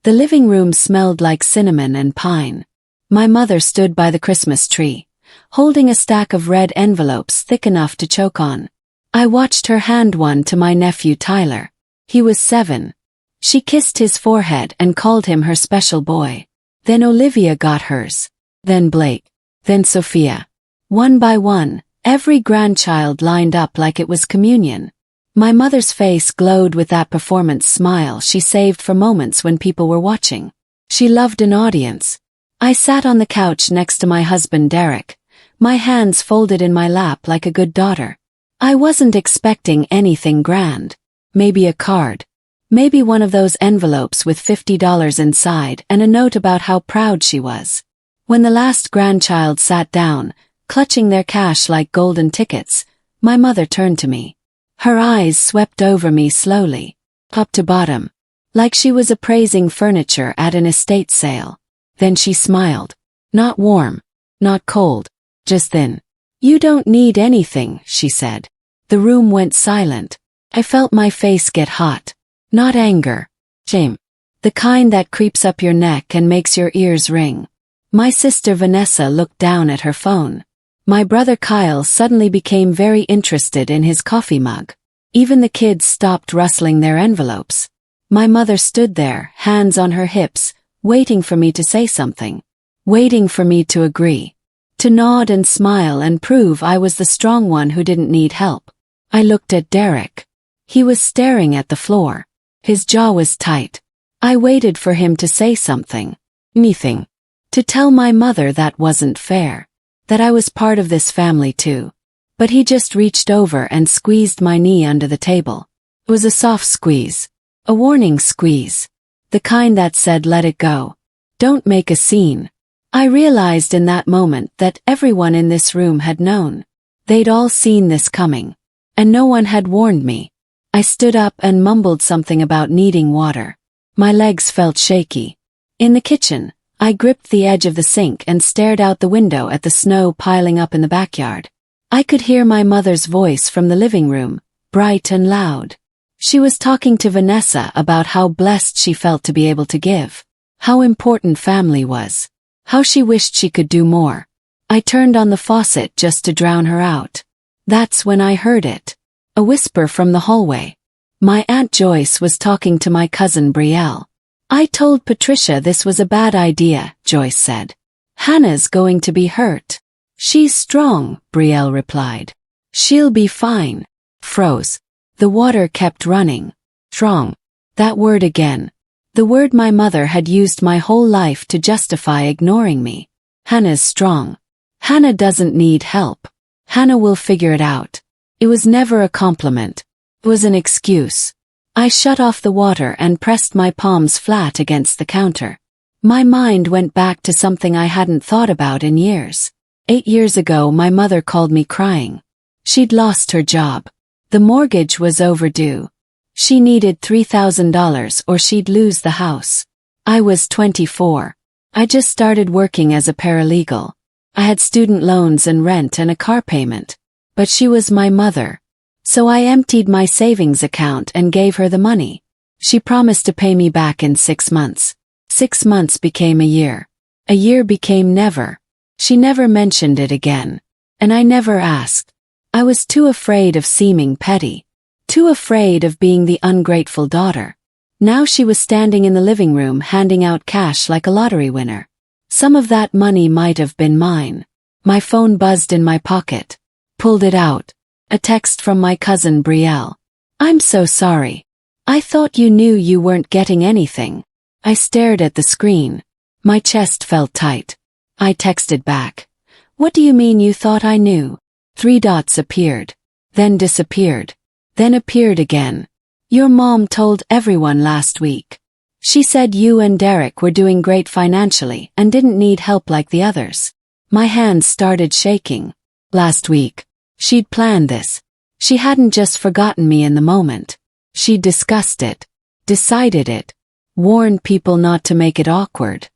The living room smelled like cinnamon and pine. My mother stood by the Christmas tree, holding a stack of red envelopes thick enough to choke on. I watched her hand one to my nephew Tyler. He was 7. She kissed his forehead and called him her special boy. Then Olivia got hers. Then Blake. Then Sophia. One by one, every grandchild lined up like it was communion. My mother's face glowed with that performance smile she saved for moments when people were watching. She loved an audience. I sat on the couch next to my husband Derek, my hands folded in my lap like a good daughter. I wasn't expecting anything grand. Maybe a card. Maybe one of those envelopes with $50 inside and a note about how proud she was. When the last grandchild sat down, clutching their cash like golden tickets, my mother turned to me. Her eyes swept over me slowly, top to bottom, like she was appraising furniture at an estate sale. Then she smiled. Not warm, not cold, just thin. "You don't need anything," she said. The room went silent. I felt my face get hot. Not anger. Shame. The kind that creeps up your neck and makes your ears ring. My sister Vanessa looked down at her phone. My brother Kyle suddenly became very interested in his coffee mug. Even the kids stopped rustling their envelopes. My mother stood there, hands on her hips, waiting for me to say something. Waiting for me to agree. To nod and smile and prove I was the strong one who didn't need help. I looked at Derek. He was staring at the floor. His jaw was tight. I waited for him to say something. Anything. To tell my mother that wasn't fair. That I was part of this family too. But he just reached over and squeezed my knee under the table. It was a soft squeeze. A warning squeeze. The kind that said let it go. Don't make a scene. I realized in that moment that everyone in this room had known. They'd all seen this coming. And no one had warned me. I stood up and mumbled something about needing water. My legs felt shaky. In the kitchen, I gripped the edge of the sink and stared out the window at the snow piling up in the backyard. I could hear my mother's voice from the living room, bright and loud. She was talking to Vanessa about how blessed she felt to be able to give. How important family was. How she wished she could do more. I turned on the faucet just to drown her out. That's when I heard it. A whisper from the hallway. My Aunt Joyce was talking to my cousin Brielle. "I told Patricia this was a bad idea," Joyce said. "Hannah's going to be hurt." "She's strong," Brielle replied. "She'll be fine." Froze. The water kept running. Strong. That word again. The word my mother had used my whole life to justify ignoring me. Hannah's strong. Hannah doesn't need help. Hannah will figure it out. It was never a compliment. It was an excuse. I shut off the water and pressed my palms flat against the counter. My mind went back to something I hadn't thought about in years. 8 years ago my mother called me crying. She'd lost her job. The mortgage was overdue. She needed $3,000 or she'd lose the house. I was 24. I just started working as a paralegal. I had student loans and rent and a car payment. But she was my mother. So I emptied my savings account and gave her the money. She promised to pay me back in 6 months. 6 months became a year. A year became never. She never mentioned it again. And I never asked. I was too afraid of seeming petty. Too afraid of being the ungrateful daughter. Now she was standing in the living room handing out cash like a lottery winner. Some of that money might have been mine. My phone buzzed in my pocket. Pulled it out. A text from my cousin Brielle. "I'm so sorry. I thought you knew you weren't getting anything." I stared at the screen. My chest felt tight. I texted back. "What do you mean you thought I knew?" 3 dots appeared. Then disappeared. Then appeared again. "Your mom told everyone last week. She said you and Derek were doing great financially and didn't need help like the others." My hands started shaking. Last week. She'd planned this. She hadn't just forgotten me in the moment. She'd discussed it. Decided it. Warned people not to make it awkward.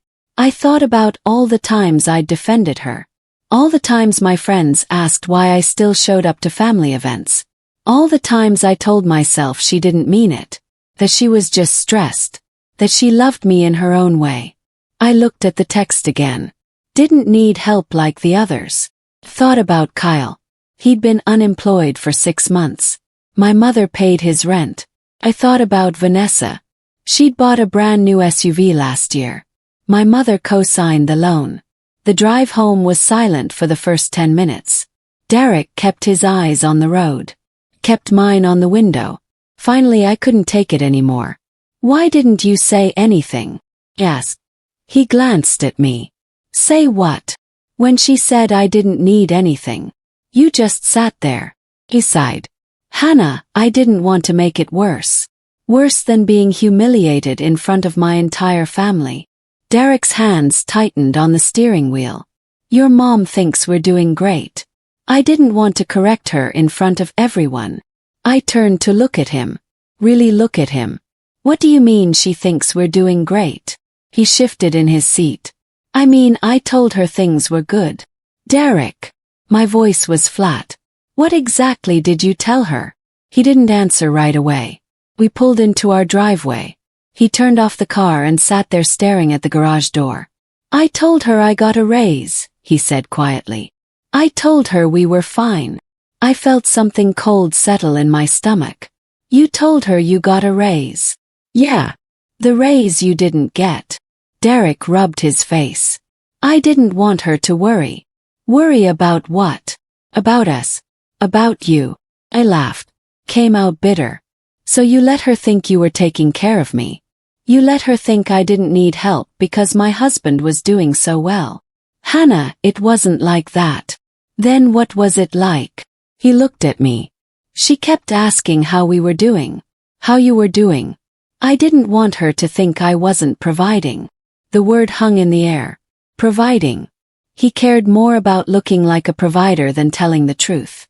I thought about all the times I'd defended her. All the times my friends asked why I still showed up to family events. All the times I told myself she didn't mean it. That she was just stressed. That she loved me in her own way. I looked at the text again. Didn't need help like the others. Thought about Kyle. He'd been unemployed for 6 months. My mother paid his rent. I thought about Vanessa. She'd bought a brand new SUV last year. My mother co-signed the loan. The drive home was silent for the first 10 minutes. Derek kept his eyes on the road. Kept mine on the window. Finally I couldn't take it anymore. Why didn't you say anything? Asked. He glanced at me. Say what? When she said I didn't need anything. You just sat there. He sighed. Hannah, I didn't want to make it worse. Worse than being humiliated in front of my entire family. Derek's hands tightened on the steering wheel. Your mom thinks we're doing great. I didn't want to correct her in front of everyone. I turned to look at him. Really look at him. What do you mean she thinks we're doing great? He shifted in his seat. I mean, I told her things were good. Derek. My voice was flat. What exactly did you tell her? He didn't answer right away. We pulled into our driveway. He turned off the car and sat there staring at the garage door. I told her I got a raise, he said quietly. I told her we were fine. I felt something cold settle in my stomach. You told her you got a raise. Yeah. The raise you didn't get. Derek rubbed his face. I didn't want her to worry. Worry about what? About us. About you. I laughed. Came out bitter. So you let her think you were taking care of me. You let her think I didn't need help because my husband was doing so well. Hannah, it wasn't like that. Then what was it like? He looked at me. She kept asking how we were doing. How you were doing. I didn't want her to think I wasn't providing. The word hung in the air. Providing. He cared more about looking like a provider than telling the truth.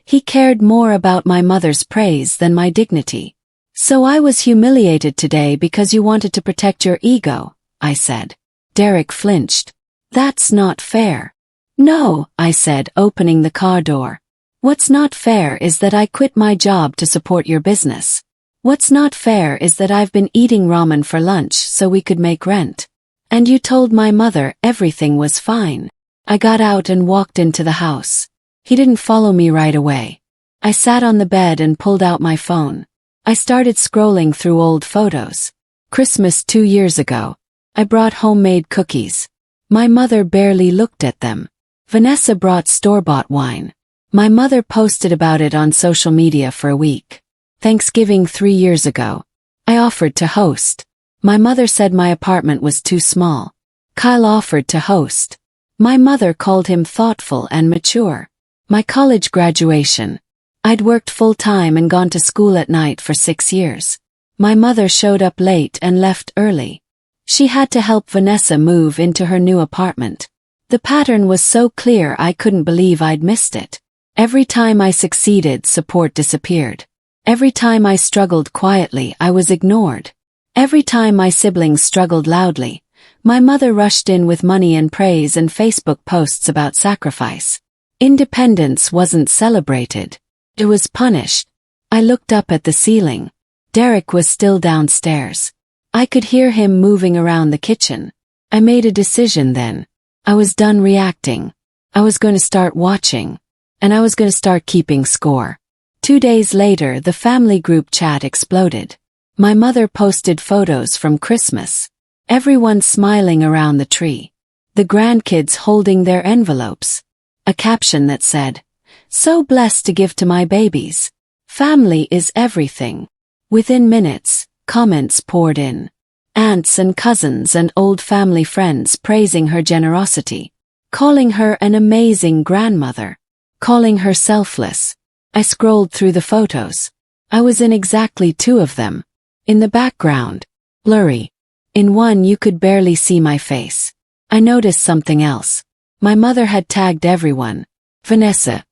He cared more about my mother's praise than my dignity. So I was humiliated today because you wanted to protect your ego, I said. Derek flinched. That's not fair. No, I said, opening the car door. What's not fair is that I quit my job to support your business. What's not fair is that I've been eating ramen for lunch so we could make rent. And you told my mother everything was fine. I got out and walked into the house. He didn't follow me right away. I sat on the bed and pulled out my phone. I started scrolling through old photos. Christmas 2 years ago. I brought homemade cookies. My mother barely looked at them. Vanessa brought store-bought wine. My mother posted about it on social media for a week. Thanksgiving 3 years ago. I offered to host. My mother said my apartment was too small. Kyle offered to host. My mother called him thoughtful and mature. My college graduation. I'd worked full-time and gone to school at night for 6 years. My mother showed up late and left early. She had to help Vanessa move into her new apartment. The pattern was so clear I couldn't believe I'd missed it. Every time I succeeded, support disappeared. Every time I struggled quietly, I was ignored. Every time my siblings struggled loudly, my mother rushed in with money and praise and Facebook posts about sacrifice. Independence wasn't celebrated. It was punished. I looked up at the ceiling. Derek was still downstairs. I could hear him moving around the kitchen. I made a decision then. I was done reacting. I was going to start watching. And I was going to start keeping score. 2 days later, the family group chat exploded. My mother posted photos from Christmas. Everyone smiling around the tree. The grandkids holding their envelopes. A caption that said, "So blessed to give to my babies. Family is everything." Within minutes, comments poured in. Aunts and cousins and old family friends praising her generosity. Calling her an amazing grandmother. Calling her selfless. I scrolled through the photos. I was in exactly 2 of them. In the background. Blurry. In one you could barely see my face. I noticed something else. My mother had tagged everyone. Vanessa.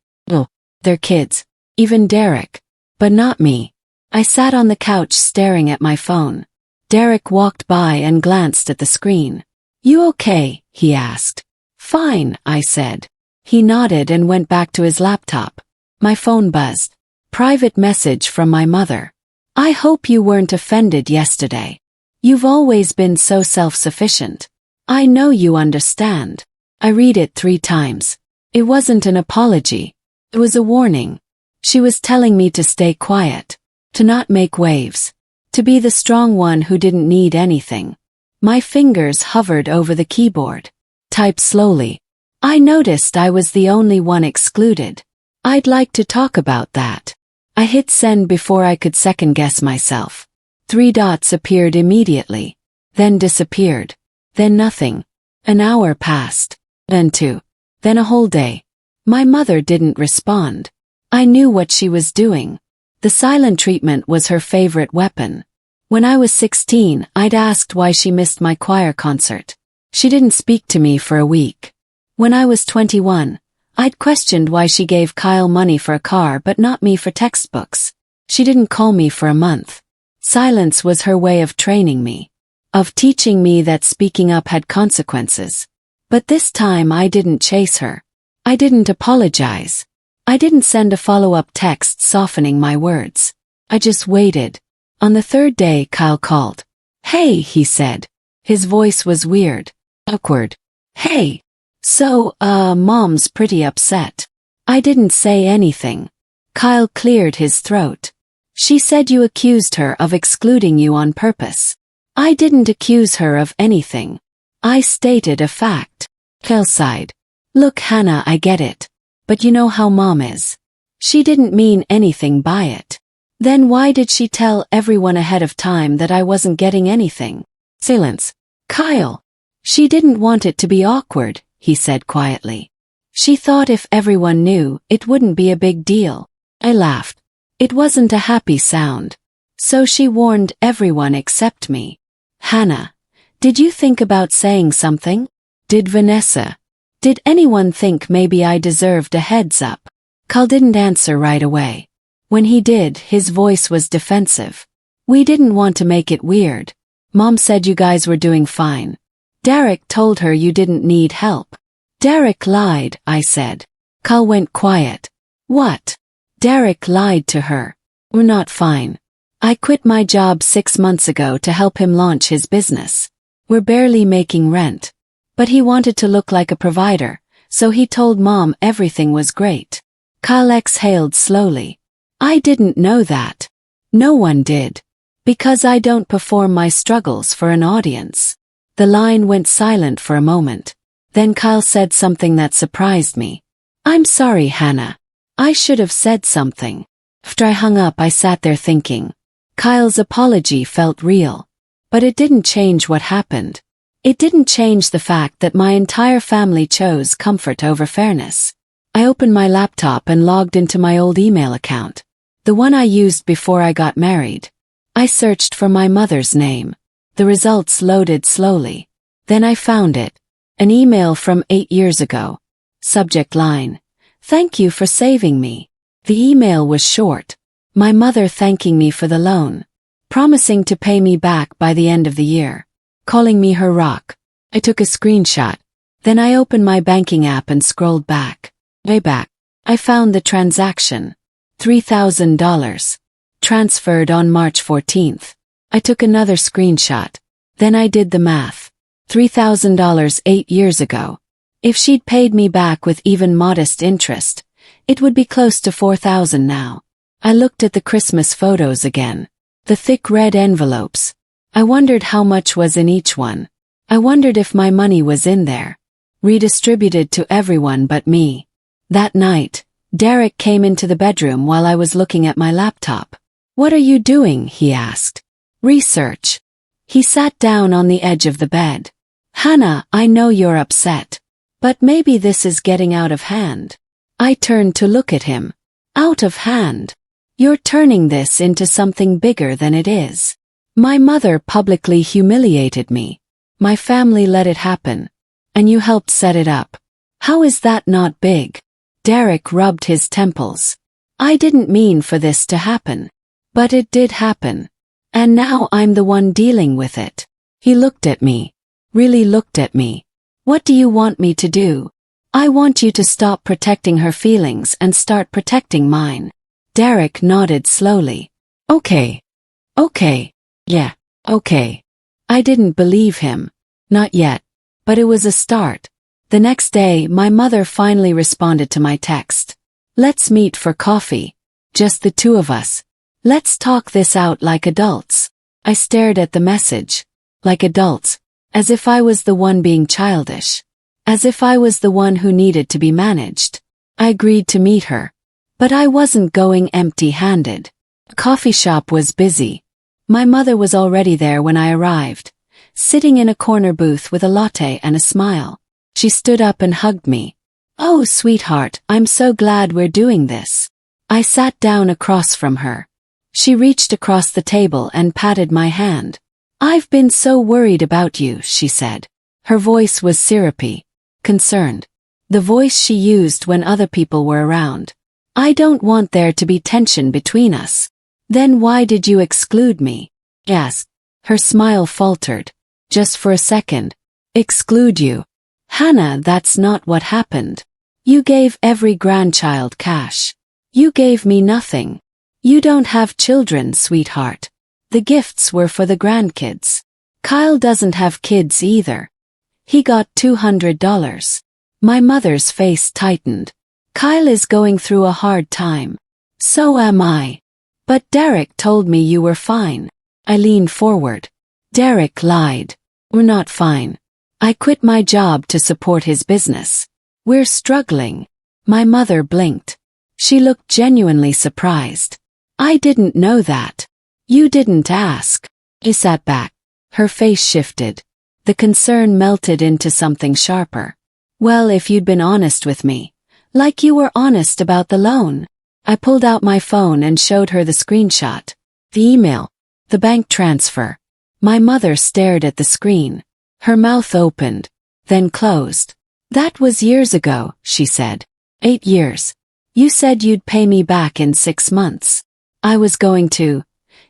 Their kids. Even Derek. But not me. I sat on the couch staring at my phone. Derek walked by and glanced at the screen. You okay? He asked. Fine, I said. He nodded and went back to his laptop. My phone buzzed. Private message from my mother. I hope you weren't offended yesterday. You've always been so self-sufficient. I know you understand. I read it 3 times. It wasn't an apology. It was a warning. She was telling me to stay quiet, to not make waves, to be the strong one who didn't need anything. My fingers hovered over the keyboard. Type slowly. I noticed I was the only one excluded. I'd like to talk about that. I hit send before I could second-guess myself. 3 dots appeared immediately, then disappeared, then nothing. An hour passed, then 2, then a whole day. My mother didn't respond. I knew what she was doing. The silent treatment was her favorite weapon. When I was 16, I'd asked why she missed my choir concert. She didn't speak to me for a week. When I was 21, I'd questioned why she gave Kyle money for a car but not me for textbooks. She didn't call me for a month. Silence was her way of training me, of teaching me that speaking up had consequences. But this time I didn't chase her. I didn't apologize. I didn't send a follow-up text softening my words. I just waited. On the 3rd day, Kyle called. "Hey," he said. His voice was weird, awkward. "Hey. So, Mom's pretty upset." I didn't say anything. Kyle cleared his throat. "She said you accused her of excluding you on purpose." I didn't accuse her of anything. I stated a fact. Kyle sighed. "Look, Hannah, I get it. But you know how Mom is. She didn't mean anything by it. Then why did she tell everyone ahead of time that I wasn't getting anything?" Silence. "Kyle. She didn't want it to be awkward," he said quietly. "She thought if everyone knew, it wouldn't be a big deal." I laughed. It wasn't a happy sound. "So she warned everyone except me." "Hannah, did you think about saying something? Did Vanessa? Did anyone think maybe I deserved a heads up?" Kyle didn't answer right away. When he did, his voice was defensive. "We didn't want to make it weird. Mom said you guys were doing fine. Derek told her you didn't need help." "Derek lied," I said. Kyle went quiet. "What?" "Derek lied to her. We're not fine. I quit my job 6 months ago to help him launch his business. We're barely making rent. But he wanted to look like a provider, so he told Mom everything was great." Kyle exhaled slowly. "I didn't know that. No one did. Because I don't perform my struggles for an audience." The line went silent for a moment. Then Kyle said something that surprised me. "I'm sorry, Hannah. I should have said something." After I hung up, I sat there thinking. Kyle's apology felt real. But it didn't change what happened. It didn't change the fact that my entire family chose comfort over fairness. I opened my laptop and logged into my old email account, the one I used before I got married. I searched for my mother's name. The results loaded slowly. Then I found it. An email from 8 years ago. Subject line: "Thank you for saving me." The email was short. My mother thanking me for the loan, promising to pay me back by the end of the year, calling me her rock. I took a screenshot. Then I opened my banking app and scrolled back. Way back. I found the transaction. $3,000. Transferred on March 14th. I took another screenshot. Then I did the math. $3,000 8 years ago. If she'd paid me back with even modest interest, it would be close to $4,000 now. I looked at the Christmas photos again. The thick red envelopes. I wondered how much was in each one. I wondered if my money was in there, redistributed to everyone but me. That night, Derek came into the bedroom while I was looking at my laptop. "What are you doing?" he asked. "Research." He sat down on the edge of the bed. "Hannah, I know you're upset. But maybe this is getting out of hand." I turned to look at him. "Out of hand? You're turning this into something bigger than it is. My mother publicly humiliated me. My family let it happen. And you helped set it up. How is that not big?" Derek rubbed his temples. "I didn't mean for this to happen. But it did happen. And now I'm the one dealing with it." He looked at me. Really looked at me. "What do you want me to do?" "I want you to stop protecting her feelings and start protecting mine." Derek nodded slowly. Okay. Yeah, okay. I didn't believe him. Not yet. But it was a start. The next day, my mother finally responded to my text. Let's meet for coffee. Just the two of us. Let's talk this out like adults. I stared at the message. Like adults. As if I was the one being childish. As if I was the one who needed to be managed. I agreed to meet her. But I wasn't going empty-handed. The coffee shop was busy. My mother was already there when I arrived, sitting in a corner booth with a latte and a smile. She stood up and hugged me. Oh, sweetheart, I'm so glad we're doing this. I sat down across from her. She reached across the table and patted my hand. I've been so worried about you, she said. Her voice was syrupy, concerned. The voice she used when other people were around. I don't want there to be tension between us. Then why did you exclude me? Yes. Her smile faltered. Just for a second. Exclude you. Hannah, that's not what happened. You gave every grandchild cash. You gave me nothing. You don't have children, sweetheart. The gifts were for the grandkids. Kyle doesn't have kids either. He got $200. My mother's face tightened. Kyle is going through a hard time. So am I. But Derek told me you were fine. I leaned forward. Derek lied. We're not fine. I quit my job to support his business. We're struggling. My mother blinked. She looked genuinely surprised. I didn't know that. You didn't ask. She sat back. Her face shifted. The concern melted into something sharper. Well, if you'd been honest with me. Like you were honest about the loan. I pulled out my phone and showed her the screenshot. The email. The bank transfer. My mother stared at the screen. Her mouth opened, then closed. That was years ago, she said. 8 years. You said you'd pay me back in 6 months. I was going to.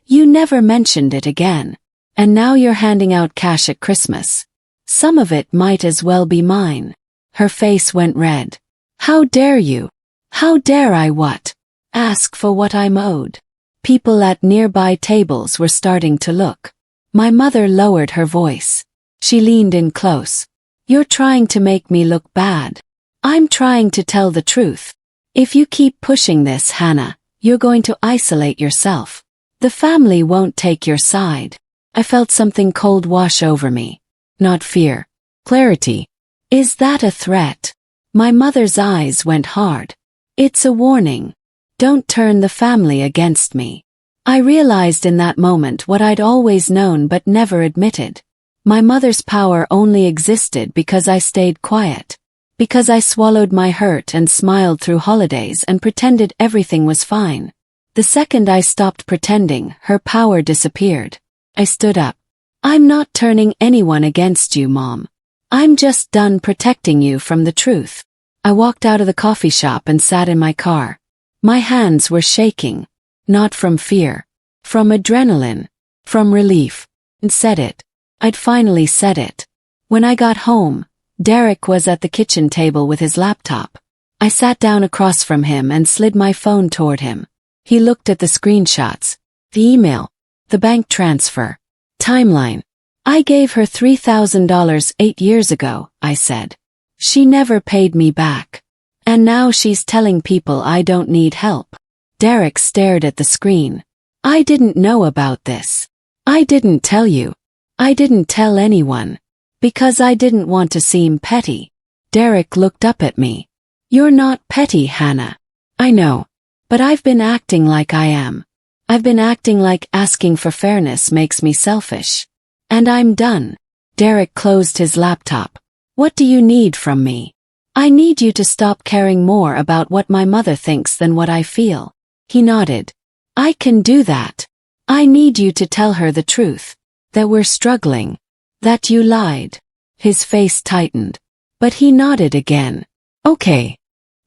You never mentioned it again. And now you're handing out cash at Christmas. Some of it might as well be mine. Her face went red. How dare you? How dare I what? Ask for what I'm owed. People at nearby tables were starting to look. My mother lowered her voice. She leaned in close. You're trying to make me look bad. I'm trying to tell the truth. If you keep pushing this, Hannah, you're going to isolate yourself. The family won't take your side. I felt something cold wash over me. Not fear. Clarity. Is that a threat? My mother's eyes went hard. It's a warning. Don't turn the family against me. I realized in that moment what I'd always known but never admitted. My mother's power only existed because I stayed quiet. Because I swallowed my hurt and smiled through holidays and pretended everything was fine. The second I stopped pretending, her power disappeared. I stood up. I'm not turning anyone against you, Mom. I'm just done protecting you from the truth. I walked out of the coffee shop and sat in my car. My hands were shaking. Not from fear. From adrenaline. From relief. And said it. I'd finally said it. When I got home, Derek was at the kitchen table with his laptop. I sat down across from him and slid my phone toward him. He looked at the screenshots. The email. The bank transfer. Timeline. I gave her $3,000 8 years ago, I said. She never paid me back. And now she's telling people I don't need help. Derek stared at the screen. I didn't know about this. I didn't tell you. I didn't tell anyone. Because I didn't want to seem petty. Derek looked up at me. You're not petty, Hannah. I know. But I've been acting like I am. I've been acting like asking for fairness makes me selfish. And I'm done. Derek closed his laptop. What do you need from me? I need you to stop caring more about what my mother thinks than what I feel. He nodded. I can do that. I need you to tell her the truth. That we're struggling. That you lied. His face tightened. But he nodded again. Okay.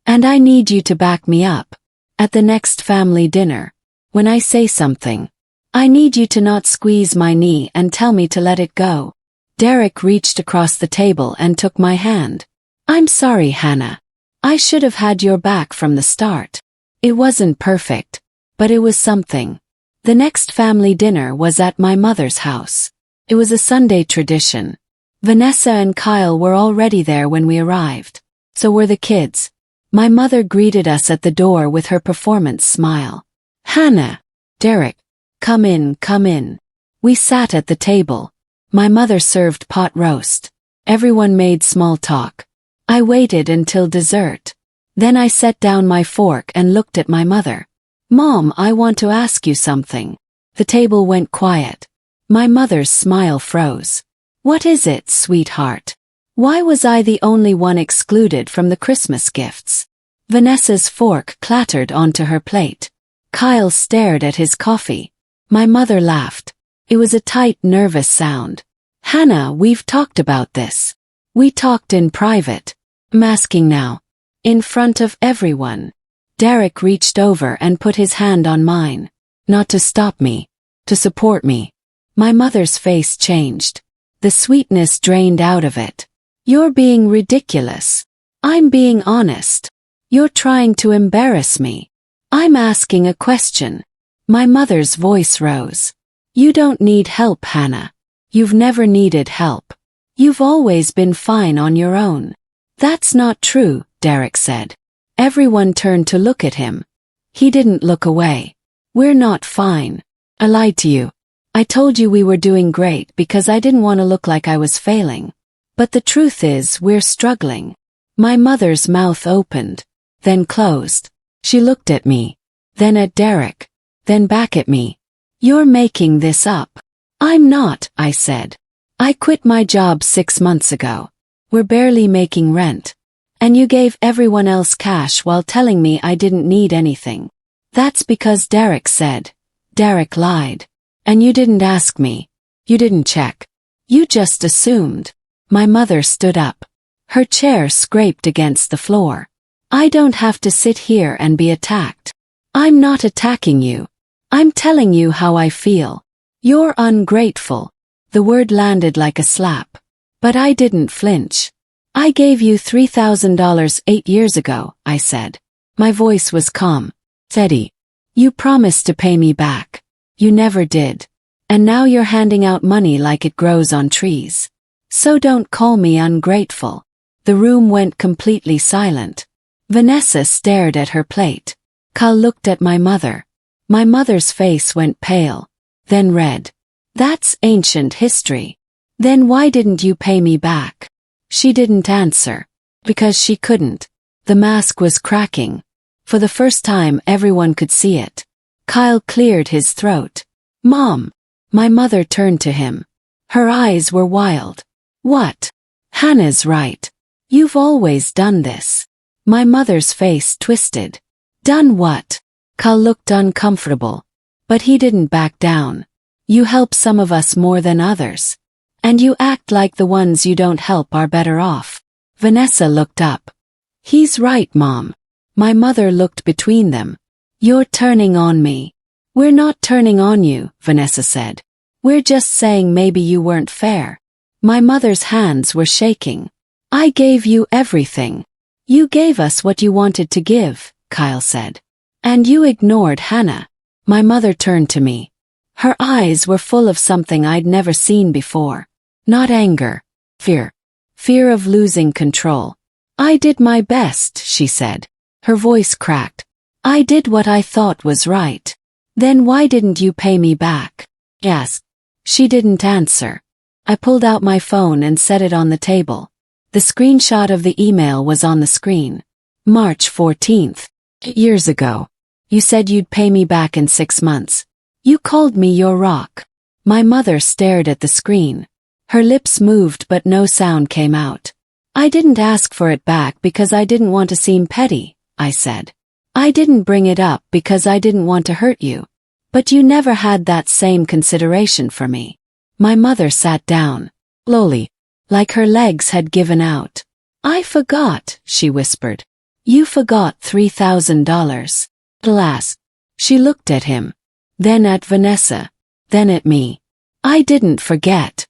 And I need you to back me up. At the next family dinner. When I say something. I need you to not squeeze my knee and tell me to let it go. Derek reached across the table and took my hand. I'm sorry, Hannah. I should have had your back from the start. It wasn't perfect. But it was something. The next family dinner was at my mother's house. It was a Sunday tradition. Vanessa and Kyle were already there when we arrived. So were the kids. My mother greeted us at the door with her performance smile. Hannah, Derek, come in, come in. We sat at the table. My mother served pot roast. Everyone made small talk. I waited until dessert. Then I set down my fork and looked at my mother. Mom, I want to ask you something. The table went quiet. My mother's smile froze. What is it, sweetheart? Why was I the only one excluded from the Christmas gifts? Vanessa's fork clattered onto her plate. Kyle stared at his coffee. My mother laughed. It was a tight, nervous sound. Hannah, we've talked about this. We talked in private. I'm asking now. In front of everyone. Derek reached over and put his hand on mine. Not to stop me. To support me. My mother's face changed. The sweetness drained out of it. You're being ridiculous. I'm being honest. You're trying to embarrass me. I'm asking a question. My mother's voice rose. You don't need help, Hannah. You've never needed help. You've always been fine on your own. That's not true, Derek said. Everyone turned to look at him. He didn't look away. We're not fine. I lied to you. I told you we were doing great because I didn't want to look like I was failing. But the truth is, we're struggling. My mother's mouth opened, then closed. She looked at me, then at Derek, then back at me. You're making this up. I'm not, I said. I quit my job 6 months ago. We're barely making rent. And you gave everyone else cash while telling me I didn't need anything. That's because Derek said. Derek lied. And you didn't ask me. You didn't check. You just assumed. My mother stood up. Her chair scraped against the floor. I don't have to sit here and be attacked. I'm not attacking you. I'm telling you how I feel. You're ungrateful. The word landed like a slap. But I didn't flinch. I gave you $3,000 8 years ago, I said. My voice was calm. Steady. You promised to pay me back. You never did. And now you're handing out money like it grows on trees. So don't call me ungrateful. The room went completely silent. Vanessa stared at her plate. Kyle looked at my mother. My mother's face went pale, then red. That's ancient history. Then why didn't you pay me back? She didn't answer. Because she couldn't. The mask was cracking. For the first time everyone could see it. Kyle cleared his throat. Mom. My mother turned to him. Her eyes were wild. What? Hannah's right. You've always done this. My mother's face twisted. Done what? Kyle looked uncomfortable. But he didn't back down. You help some of us more than others. And you act like the ones you don't help are better off. Vanessa looked up. He's right, Mom. My mother looked between them. You're turning on me. We're not turning on you, Vanessa said. We're just saying maybe you weren't fair. My mother's hands were shaking. I gave you everything. You gave us what you wanted to give, Kyle said. And you ignored Hannah. My mother turned to me. Her eyes were full of something I'd never seen before. Not anger. Fear. Fear of losing control. I did my best, she said. Her voice cracked. I did what I thought was right. Then why didn't you pay me back? Yes. She didn't answer. I pulled out my phone and set it on the table. The screenshot of the email was on the screen. March 14th. 8 years ago. You said you'd pay me back in 6 months. You called me your rock. My mother stared at the screen. Her lips moved but no sound came out. I didn't ask for it back because I didn't want to seem petty, I said. I didn't bring it up because I didn't want to hurt you. But you never had that same consideration for me. My mother sat down, slowly, like her legs had given out. I forgot, she whispered. You forgot $3,000. Alas. She looked at him, then at Vanessa, then at me. I didn't forget.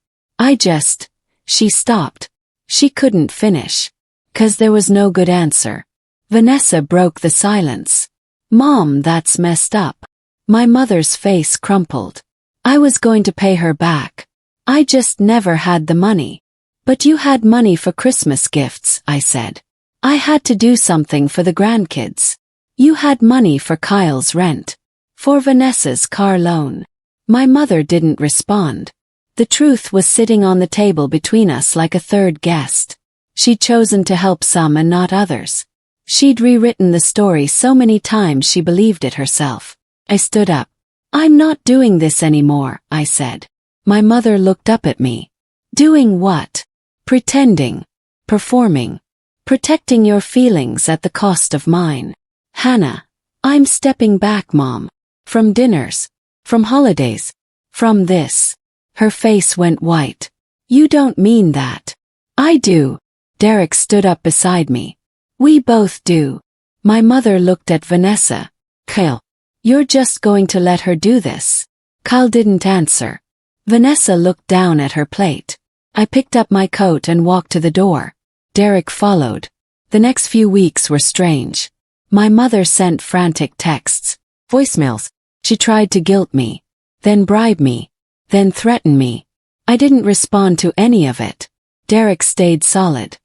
She stopped. She couldn't finish. 'Cause there was no good answer. Vanessa broke the silence. Mom, that's messed up. My mother's face crumpled. I was going to pay her back. I just never had the money. But you had money for Christmas gifts, I said. I had to do something for the grandkids. You had money for Kyle's rent. For Vanessa's car loan. My mother didn't respond. The truth was sitting on the table between us like a third guest. She'd chosen to help some and not others. She'd rewritten the story so many times she believed it herself. I stood up. I'm not doing this anymore, I said. My mother looked up at me. Doing what? Pretending. Performing. Protecting your feelings at the cost of mine. Hannah, I'm stepping back, Mom. From dinners. From holidays. From this. Her face went white. You don't mean that. I do. Derek stood up beside me. We both do. My mother looked at Vanessa. Kyle, you're just going to let her do this? Kyle didn't answer. Vanessa looked down at her plate. I picked up my coat and walked to the door. Derek followed. The next few weeks were strange. My mother sent frantic texts, voicemails. She tried to guilt me, then bribe me, then threaten me. I didn't respond to any of it. Derek stayed solid.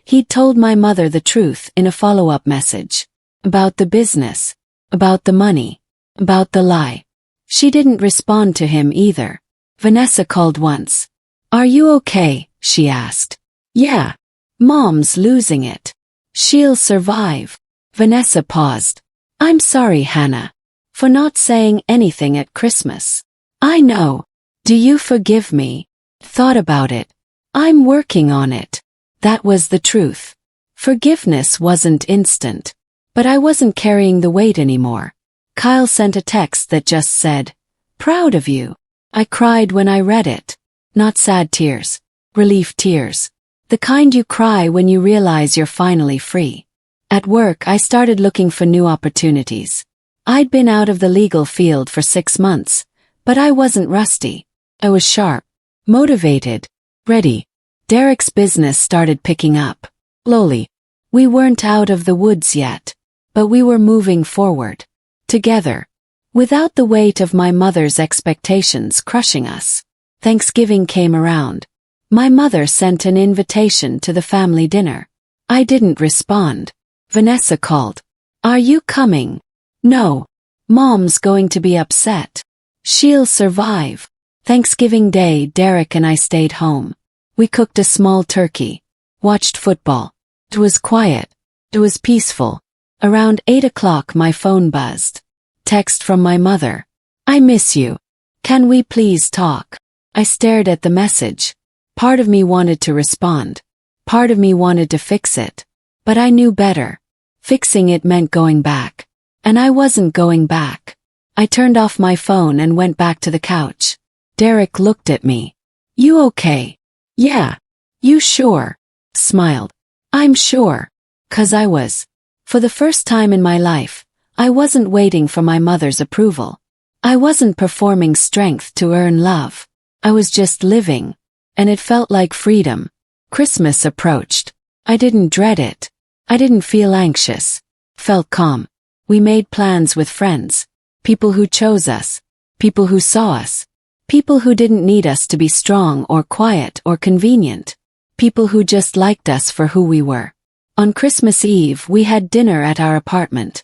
He'd told my mother the truth in a follow-up message. About the business. About the money. About the lie. She didn't respond to him either. Vanessa called once. Are you okay? She asked. Yeah. Mom's losing it. She'll survive. Vanessa paused. I'm sorry, Hannah. For not saying anything at Christmas. I know. Do you forgive me? Thought about it. I'm working on it. That was the truth. Forgiveness wasn't instant. But I wasn't carrying the weight anymore. Kyle sent a text that just said, proud of you. I cried when I read it. Not sad tears. Relief tears. The kind you cry when you realize you're finally free. At work, I started looking for new opportunities. I'd been out of the legal field for 6 months, but I wasn't rusty. I was sharp, motivated, ready. Derek's business started picking up. Slowly. We weren't out of the woods yet, but we were moving forward. Together. Without the weight of my mother's expectations crushing us. Thanksgiving came around. My mother sent an invitation to the family dinner. I didn't respond. Vanessa called. Are you coming? No. Mom's going to be upset. She'll survive. Thanksgiving Day, Derek and I stayed home. We cooked a small turkey. Watched football. It was quiet. It was peaceful. Around 8 o'clock my phone buzzed. Text from my mother. I miss you. Can we please talk? I stared at the message. Part of me wanted to respond. Part of me wanted to fix it. But I knew better. Fixing it meant going back. And I wasn't going back. I turned off my phone and went back to the couch. Derek looked at me. You okay? Yeah. You sure? Smiled. I'm sure. 'Cause I was. For the first time in my life, I wasn't waiting for my mother's approval. I wasn't performing strength to earn love. I was just living. And it felt like freedom. Christmas approached. I didn't dread it. I didn't feel anxious. Felt calm. We made plans with friends. People who chose us. People who saw us. People who didn't need us to be strong or quiet or convenient. People who just liked us for who we were. On Christmas Eve we had dinner at our apartment.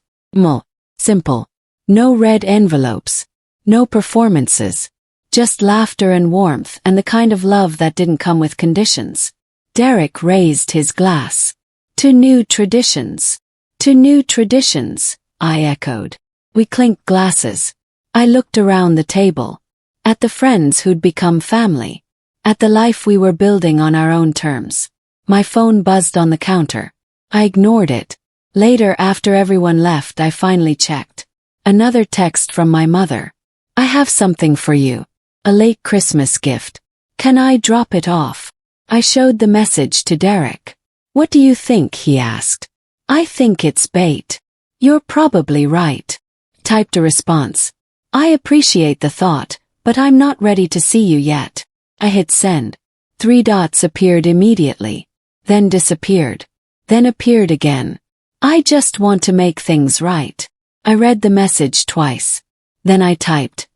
Simple. No red envelopes. No performances. Just laughter and warmth and the kind of love that didn't come with conditions. Derek raised his glass. To new traditions. To new traditions, I echoed. We clinked glasses. I looked around the table. At the friends who'd become family. At the life we were building on our own terms. My phone buzzed on the counter. I ignored it. Later, after everyone left, I finally checked. Another text from my mother. I have something for you. A late Christmas gift. Can I drop it off? I showed the message to Derek. What do you think? He asked. I think it's bait. You're probably right. Typed a response. I appreciate the thought, but I'm not ready to see you yet. I hit send. 3 dots appeared immediately. Then disappeared. Then appeared again. I just want to make things right. I read the message twice. Then I typed.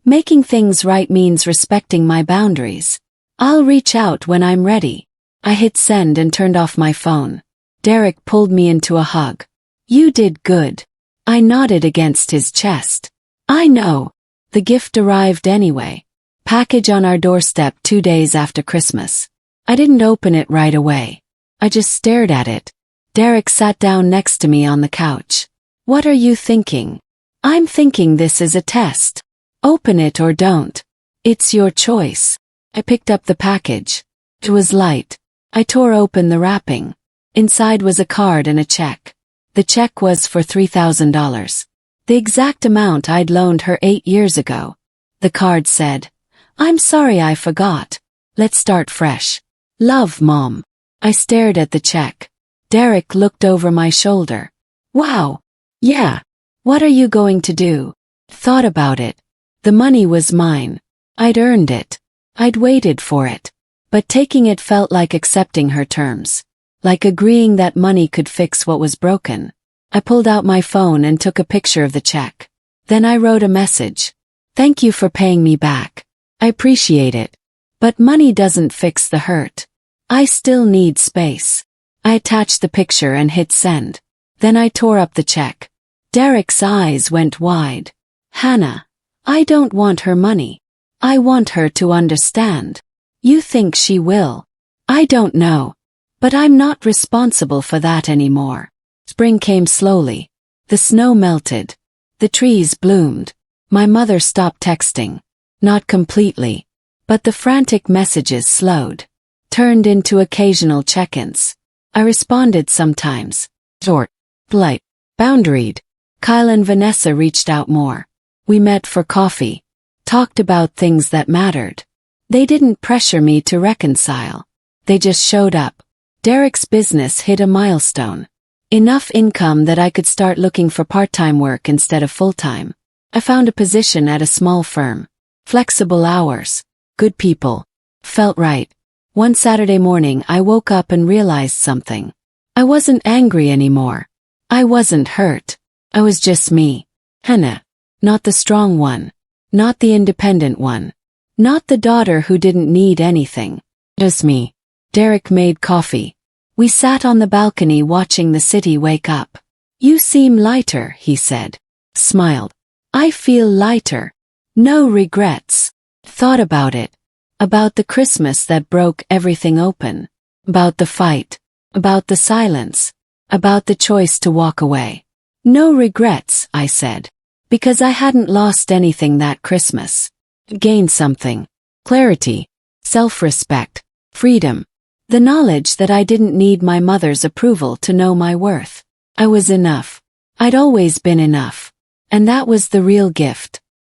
Making things right means respecting my boundaries. I'll reach out when I'm ready. I hit send and turned off my phone. Derek pulled me into a hug. You did good. I nodded against his chest. I know. The gift arrived anyway. Package on our doorstep 2 days after Christmas. I didn't open it right away. I just stared at it. Derek sat down next to me on the couch. What are you thinking? I'm thinking this is a test. Open it or don't. It's your choice. I picked up the package. It was light. I tore open the wrapping. Inside was a card and a check. The check was for $3,000. The exact amount I'd loaned her 8 years ago. The card said, I'm sorry I forgot. Let's start fresh. Love, Mom. I stared at the check. Derek looked over my shoulder. Wow. Yeah. What are you going to do? Thought about it. The money was mine. I'd earned it. I'd waited for it. But taking it felt like accepting her terms. Like agreeing that money could fix what was broken. I pulled out my phone and took a picture of the check. Then I wrote a message. Thank you for paying me back. I appreciate it. But money doesn't fix the hurt. I still need space. I attached the picture and hit send. Then I tore up the check. Derek's eyes went wide. Hannah, I don't want her money. I want her to understand. You think she will? I don't know. But I'm not responsible for that anymore. Spring came slowly. The snow melted. The trees bloomed. My mother stopped texting. Not completely. But the frantic messages slowed. Turned into occasional check-ins. I responded sometimes. Short. Polite. Boundaried. Kyle and Vanessa reached out more. We met for coffee. Talked about things that mattered. They didn't pressure me to reconcile. They just showed up. Derek's business hit a milestone. Enough income that I could start looking for part-time work instead of full-time. I found a position at a small firm. Flexible hours. Good people. Felt right. One Saturday morning I woke up and realized something. I wasn't angry anymore. I wasn't hurt. I was just me. Hannah. Not the strong one. Not the independent one. Not the daughter who didn't need anything. Just me. Derek made coffee. We sat on the balcony watching the city wake up. You seem lighter, he said. Smiled. I feel lighter. No regrets. Thought about it. About the Christmas that broke everything open. About the fight. About the silence. About the choice to walk away. No regrets, I said. Because I hadn't lost anything that Christmas. Gained something. Clarity. Self-respect. Freedom. The knowledge that I didn't need my mother's approval to know my worth. I was enough. I'd always been enough. And that was the real gift.